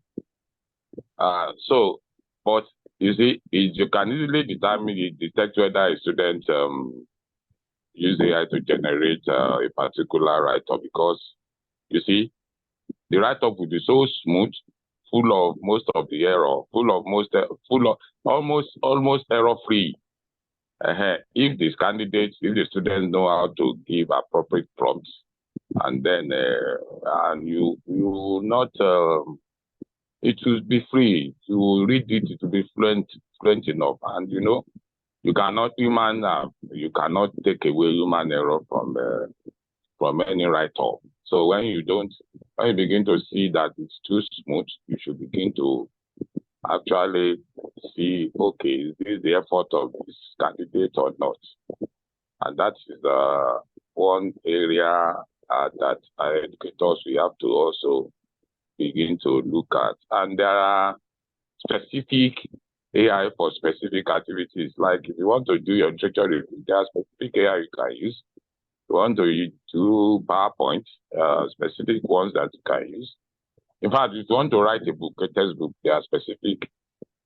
But you see, you can easily detect whether a student use AI to generate a particular write-up, because you see, the write-up will be so smooth, full of most of the error, almost error-free. If the students know how to give appropriate prompts, and then you will not, it will be free. You will read it. It will be fluent enough, and you cannot take away human error from any write-up. So when you begin to see that it's too smooth, you should begin to actually see, okay, is this the effort of this candidate or not? And that is one area that educators we have to also begin to look at. And there are specific AI for specific activities. Like if you want to do your literature review, there are specific AI you can use. If you want to do PowerPoint, specific ones that you can use. In fact, if you want to write a book, a textbook, there are specific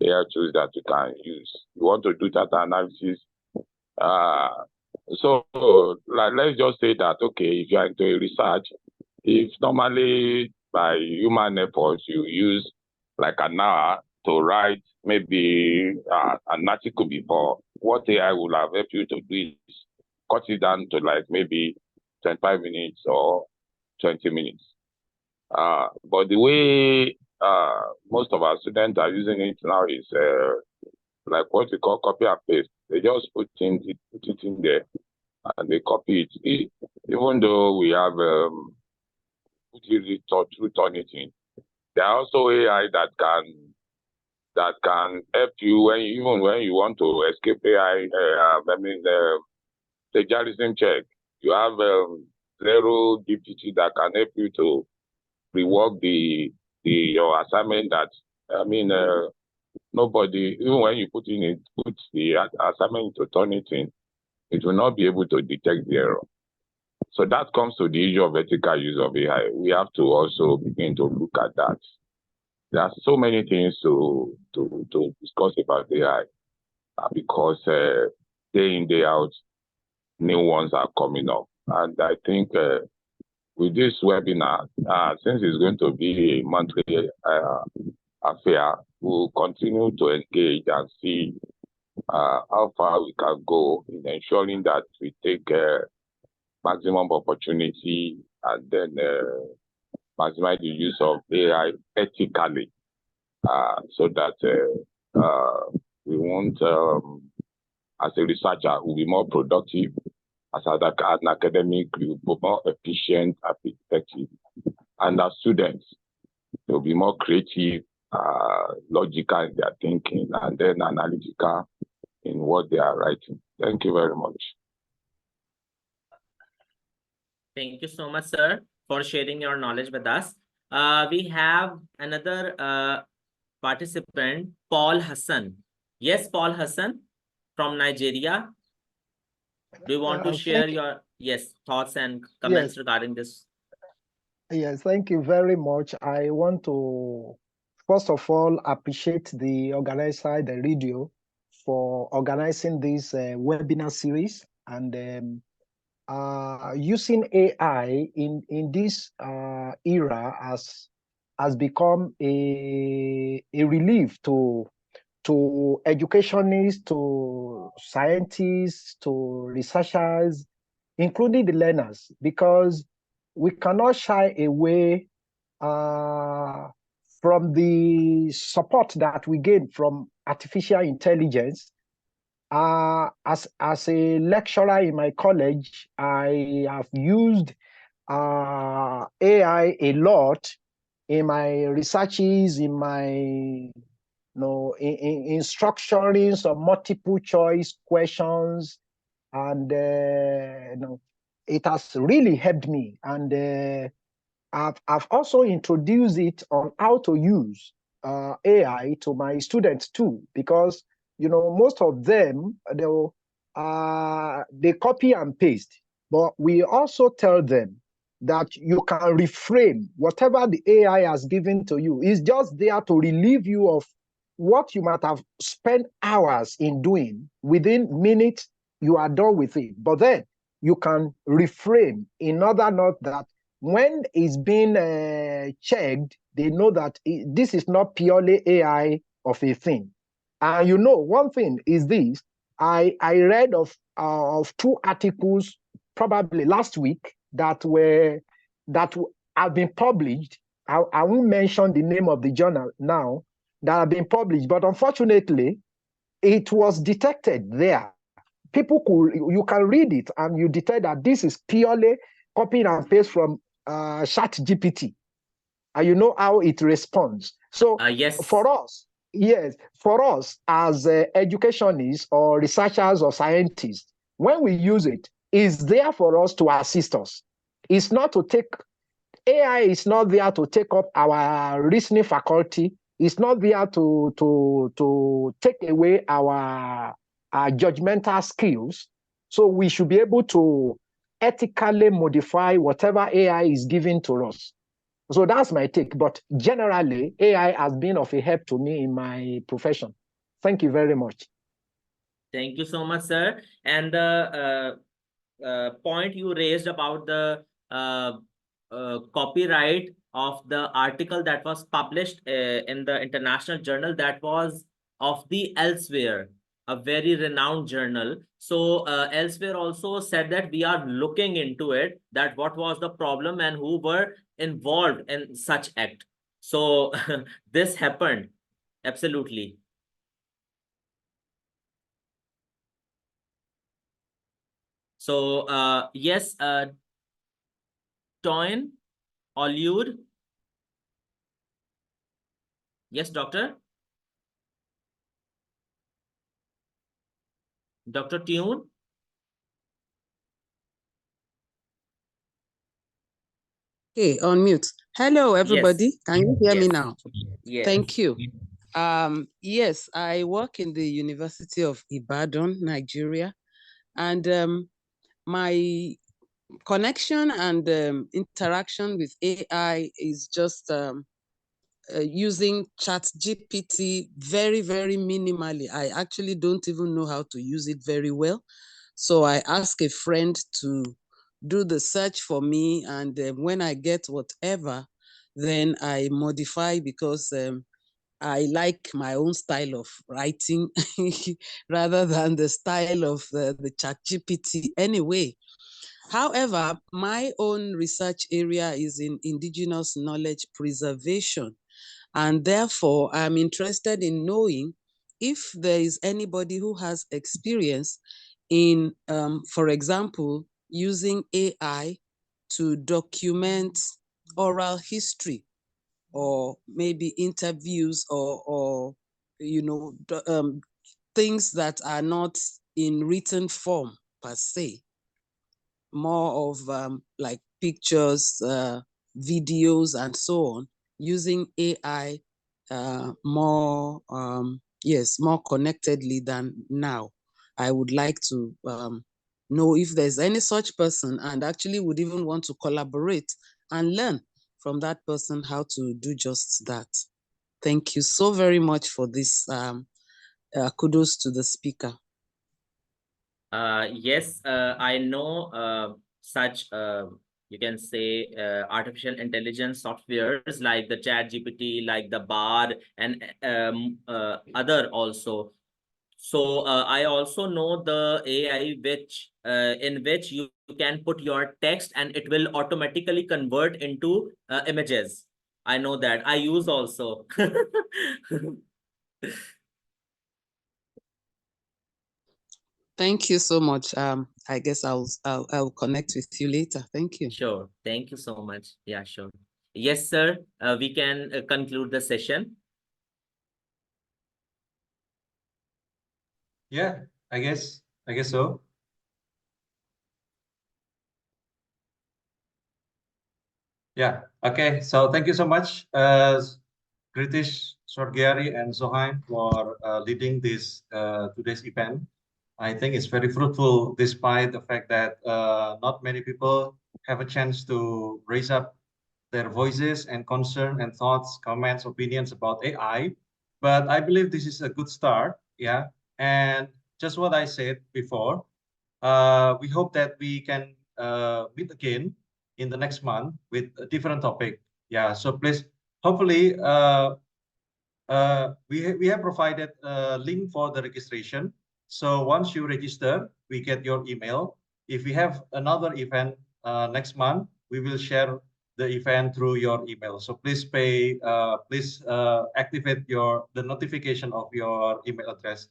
AI tools that you can use. You want to do data analysis. So let's just say that, okay, if you are into research, if normally by human efforts you use like an hour to write maybe an article before, what AI will have helped you to do is cut it down to like maybe 25 minutes or 20 minutes. But the way most of our students are using it now is like what we call copy and paste. They just put it in there and they copy it. Even though we have return it in, there are also AI that can help you even when you want to escape AI. The plagiarism check. You have Zero GPT that can help you to rework your assignment. Nobody, even when you put the assignment to turn it in, it will not be able to detect the error. So that comes to the issue of ethical use of AI. We have to also begin to look at that. There are so many things to discuss about AI because day in, day out, new ones are coming up. And I think with this webinar, since it's going to be a monthly affair, we'll continue to engage and see how far we can go in ensuring that we take maximum opportunity and then maximize the use of AI ethically, so that we won't, as a researcher, we'll be more productive. As an academic, we'll be more efficient and effective. And as students, they'll be more creative, logical in their thinking, and then analytical in what they are writing. Thank you very much. Thank you so much, sir, for sharing your knowledge with us. We have another participant, Paul Hassan. Yes, Paul Hassan from Nigeria. Do you want to share your thoughts and comments regarding this? Yes, thank you very much. I want to, first of all, appreciate the organizer, the Erudio, for organizing this webinar series, and using AI in this era has become a relief to educationists, to scientists, to researchers, including the learners, because we cannot shy away from the support that we gain from artificial intelligence. As a lecturer in my college, I have used AI a lot in my researches, in my in structuring some multiple choice questions, and it has really helped me. And I've also introduced it on how to use AI to my students too, because most of them they copy and paste, but we also tell them that you can reframe whatever the AI has given to you. It's just there to relieve you of what you might have spent hours in doing. Within minutes, you are done with it. But then you can reframe in order not that when it's being checked, they know that this is not purely AI of a thing. And one thing is this: I read of 2 articles probably last week that have been published. I won't mention the name of the journal now, that have been published, but unfortunately, it was detected there. You can read it and you detect that this is purely copy and paste from ChatGPT, and you know how it responds. So for us as educationists or researchers or scientists, when we use it, it's there for us to assist us. It's not to take, AI is not there to take up our reasoning faculty. It's not there to take away our judgmental skills. So we should be able to ethically modify whatever AI is given to us. So that's my take. But generally, AI has been of a help to me in my profession. Thank you very much. Thank you so much, sir. And the point you raised about the copyright of the article that was published in the international journal, that was of the Elsewhere, a very renowned journal. So Elsewhere also said that we are looking into it, that what was the problem and who were involved in such act. So this happened. Absolutely. So yes, Toyn, Oliud. Yes, doctor. Dr. Tune. Okay, on mute. Hello, everybody. Yes. Can you hear me now? Yes. Thank you. Yes, I work in the University of Ibadan, Nigeria, and my connection and interaction with AI is just using ChatGPT very, very minimally. I actually don't even know how to use it very well. So I ask a friend to do the search for me, and when I get whatever, then I modify, because I like my own style of writing rather than the style of the ChatGPT anyway. However, my own research area is in indigenous knowledge preservation. And therefore, I'm interested in knowing if there is anybody who has experience in, for example, using AI to document oral history, or maybe interviews, or things that are not in written form per se, more of like pictures, videos, and so on, using AI more connectedly than now. I would like to know if there's any such person, and actually would even want to collaborate and learn from that person how to do just that. Thank you so very much for this. Kudos to the speaker. Yes, I know such, you can say, artificial intelligence softwares like the ChatGPT, like the Bard, and other also. So I also know the AI which in which you can put your text and it will automatically convert into images. I know that. I use also. Thank you so much. I guess I'll connect with you later. Thank you. Sure. Thank you so much. Yeah, sure. Yes, sir. We can conclude the session. Yeah, I guess so. Yeah. Okay. So thank you so much, Khritish, Swargiary, and Zohaib for leading this today's event. I think it's very fruitful, despite the fact that not many people have a chance to raise up their voices and concern and thoughts, comments, opinions about AI. But I believe this is a good start. Yeah. And just what I said before, we hope that we can meet again in the next month with a different topic. Yeah. So please, hopefully, we have provided a link for the registration. So once you register, we get your email. If we have another event next month, we will share the event through your email. So please activate the notification of your email address.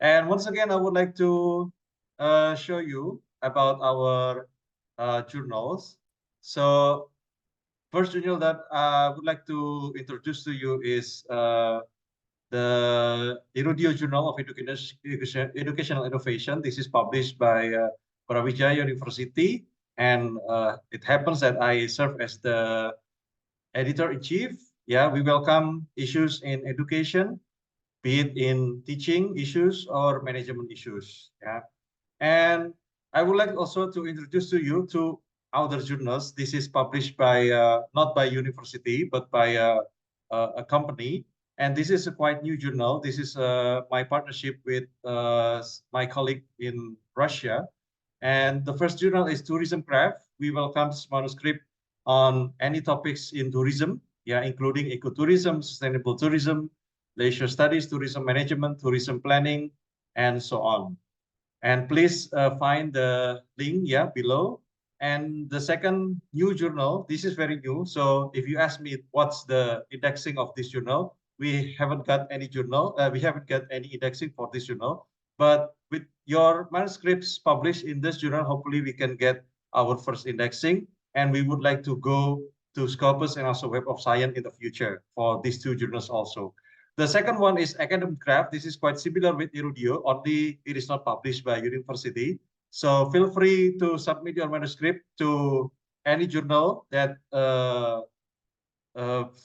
And once again, I would like to show you about our journals. So first journal that I would like to introduce to you is the Erudio Journal of Educational Innovation. This is published by Brawijaya University, and it happens that I serve as the editor-in-chief. Yeah, we welcome issues in education, be it in teaching issues or management issues. Yeah, and I would like also to introduce to you two other journals. This is published by not by university but by a company, and this is a quite new journal. This is my partnership with my colleague in Russia, and the first journal is Tourism Craft. We welcome this manuscript on any topics in tourism, yeah, including ecotourism, sustainable tourism, leisure studies, tourism management, tourism planning, and so on. And please find the link, yeah, below. And the second new journal, this is very new. So if you ask me what's the indexing of this journal, we haven't got any journal. We haven't got any indexing for this journal. But with your manuscripts published in this journal, hopefully we can get our first indexing. And we would like to go to Scopus and also Web of Science in the future for these two journals also. The second one is Academic Craft. This is quite similar with Erudio, only it is not published by university. So feel free to submit your manuscript to any journal that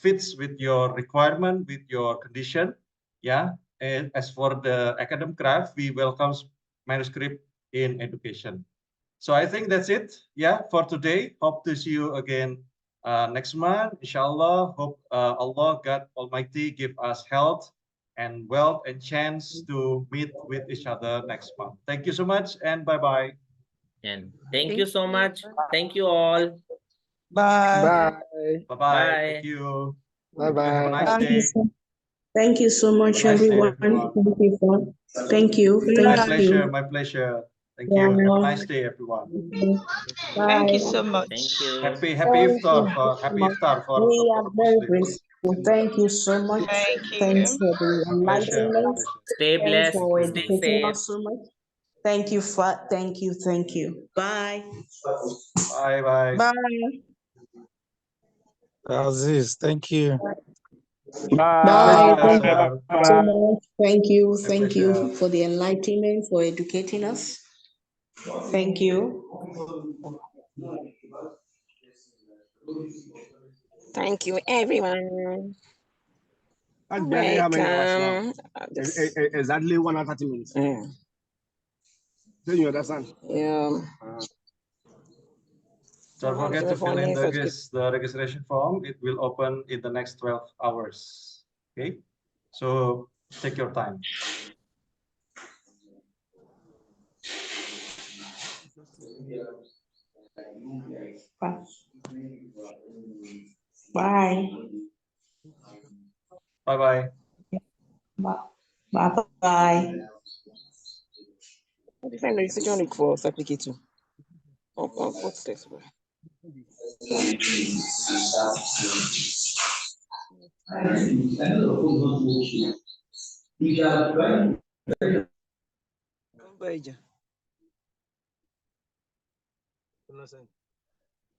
fits with your requirement, with your condition. Yeah. And as for the Academic Craft, we welcome manuscript in education. So I think that's it. Yeah, for today. Hope to see you again next month, inshallah. Hope Allah, God Almighty, give us health and wealth and chance to meet with each other next month. Thank you so much, and bye-bye. And thank you so much. Thank you all. Bye. Bye. Bye-bye. Bye. Thank you. Bye-bye. Have a nice day. Thank you so much, Have a nice day, everyone. everyone. Thank you for. Thank you. My Thank pleasure. you. My pleasure. Thank you. Have a nice day, everyone. Thank you Bye. so much. Thank you. Happy Thank iftar you for so much. for We are very Muslims. grateful. Thank you so much. Thank Thanks you. for the My pleasure. My enlightenment. pleasure. Stay Thanks blessed. for Thank you. Stay educating safe. us so much. Thank you for. Thank you. Thank you. Bye. Bye bye. Bye. Aziz, thank you. Bye. Pleasure, Thank you sir. so much. Thank you. My Thank you pleasure. for the enlightenment, for educating us. Thank you. Thank you, everyone. That's barely how many hours now? Welcome. Exactly 1 hour 30 minutes. Mm. Do you understand? Yeah. Don't forget to fill in the registration form. It will open in the next 12 hours. Okay, so take your time. Bye. Bye bye. Bye. Bye. Defend the decision for certificate too. What's this? Understand?